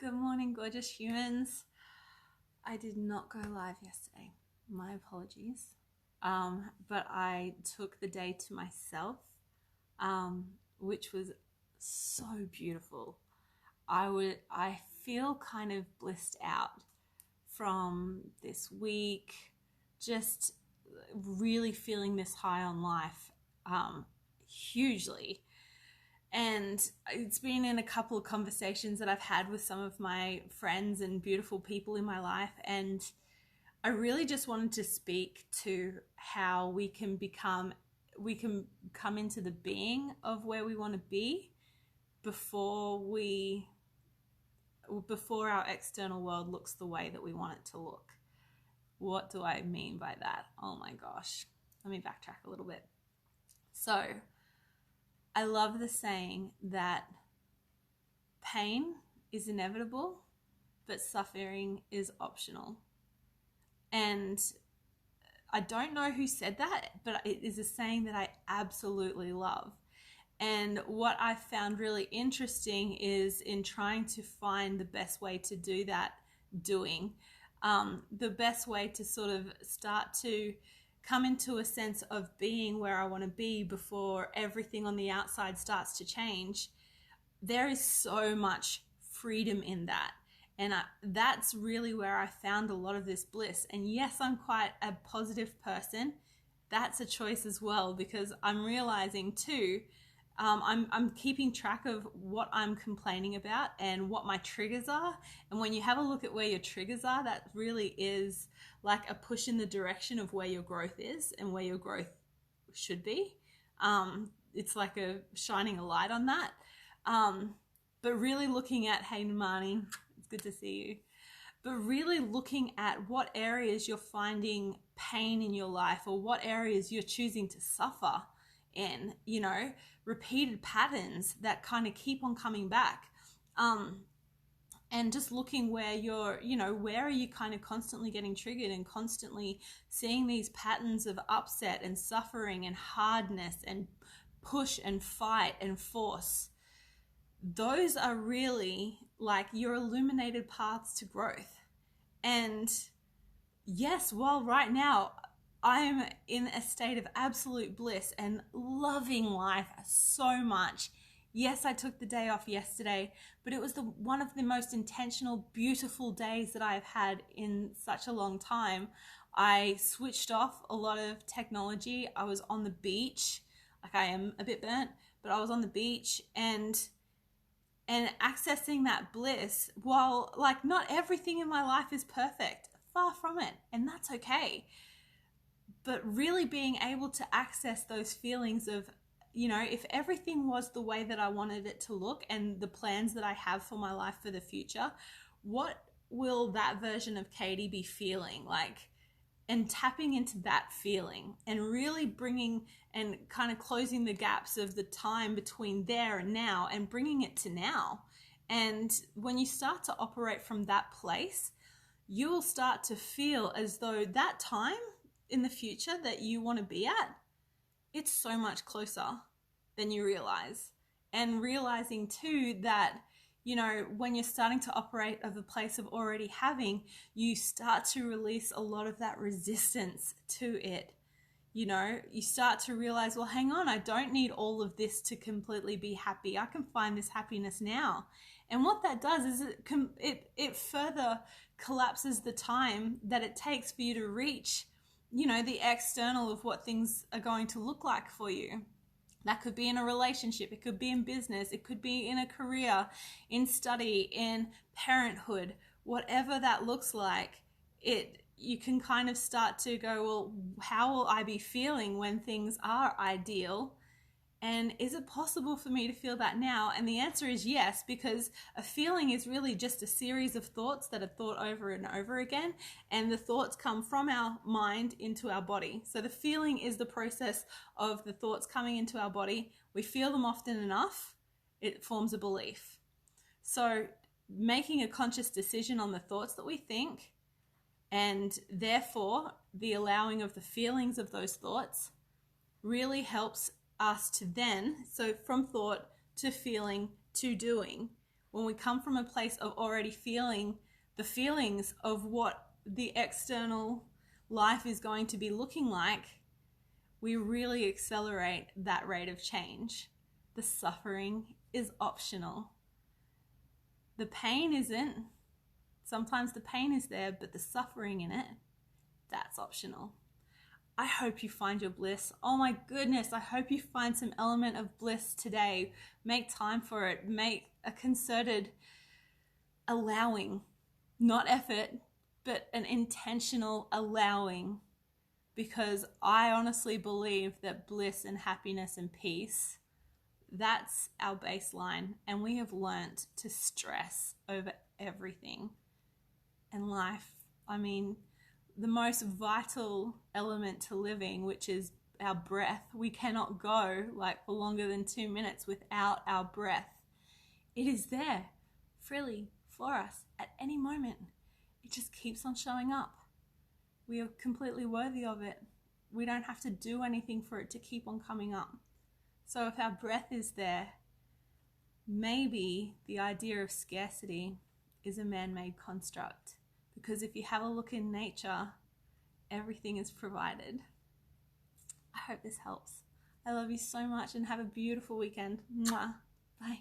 Good morning, gorgeous humans. I did not go live yesterday. My apologies. But I took the day to myself, which was so beautiful. I feel kind of blissed out from this week, just really feeling this high on life, hugely. And it's been in a couple of conversations that I've had with some of my friends and beautiful people in my life. And I really just wanted to speak to how we can come into the being of where we want to be before our external world looks the way that we want it to look. What do I mean by that? Oh my gosh. Let me backtrack a little bit. So, I love the saying that pain is inevitable, but suffering is optional. And I don't know who said that, but it is a saying that I absolutely love. And what I found really interesting is in trying to find the best way to do that, the best way to sort of start to come into a sense of being where I want to be before everything on the outside starts to change. There is so much freedom in that. And that's really where I found a lot of this bliss. And yes, I'm quite a positive person. That's a choice as well, because I'm realizing too, I'm keeping track of what I'm complaining about and what my triggers are. And when you have a look at where your triggers are, that really is like a push in the direction of where your growth is and where your growth should be. It's like a shining a light on that. But really looking at, hey Namani, it's good to see you. But really looking at what areas you're finding pain in your life or what areas you're choosing to suffer in, repeated patterns that kind of keep on coming back. And just looking where you're, where are you kind of constantly getting triggered and constantly seeing these patterns of upset and suffering and hardness and push and fight and force. Those are really like your illuminated paths to growth. And yes, while right now I'm in a state of absolute bliss and loving life so much. Yes, I took the day off yesterday, but it was one of the most intentional, beautiful days that I've had in such a long time. I switched off a lot of technology. I was on the beach, like I am a bit burnt, but I was on the beach and accessing that bliss while like not everything in my life is perfect, far from it, and that's okay. But really being able to access those feelings of, if everything was the way that I wanted it to look and the plans that I have for my life for the future, what will that version of Katie be feeling like? And tapping into that feeling and really bringing and kind of closing the gaps of the time between there and now and bringing it to now. And when you start to operate from that place, you will start to feel as though that time in the future that you want to be at, it's so much closer than you realize. And realizing too that, when you're starting to operate of a place of already having, you start to release a lot of that resistance to it. You start to realize, well, hang on, I don't need all of this to completely be happy. I can find this happiness now. And what that does is it further collapses the time that it takes for you to reach the external of what things are going to look like for you. That could be in a relationship, it could be in business, it could be in a career, in study, in parenthood, whatever that looks like. You can kind of start to go, well, how will I be feeling when things are ideal? And is it possible for me to feel that now? And the answer is yes, because a feeling is really just a series of thoughts that are thought over and over again. And the thoughts come from our mind into our body. So the feeling is the process of the thoughts coming into our body. We feel them often enough, it forms a belief. So making a conscious decision on the thoughts that we think, and therefore the allowing of the feelings of those thoughts really helps us to then, so from thought to feeling to doing, when we come from a place of already feeling the feelings of what the external life is going to be looking like, we really accelerate that rate of change. The suffering is optional. The pain isn't. Sometimes the pain is there, but the suffering in it, that's optional. I hope you find your bliss. Oh my goodness, I hope you find some element of bliss today. Make time for it. Make a concerted allowing, not effort, but an intentional allowing. Because I honestly believe that bliss and happiness and peace, that's our baseline. And we have learnt to stress over everything. And life, I mean, the most vital element to living, which is our breath. We cannot go like for longer than 2 minutes without our breath. It is there freely for us at any moment. It just keeps on showing up. We are completely worthy of it. We don't have to do anything for it to keep on coming up. So if our breath is there, maybe the idea of scarcity is a man-made construct. Because if you have a look in nature, everything is provided. I hope this helps. I love you so much and have a beautiful weekend. Mwah. Bye.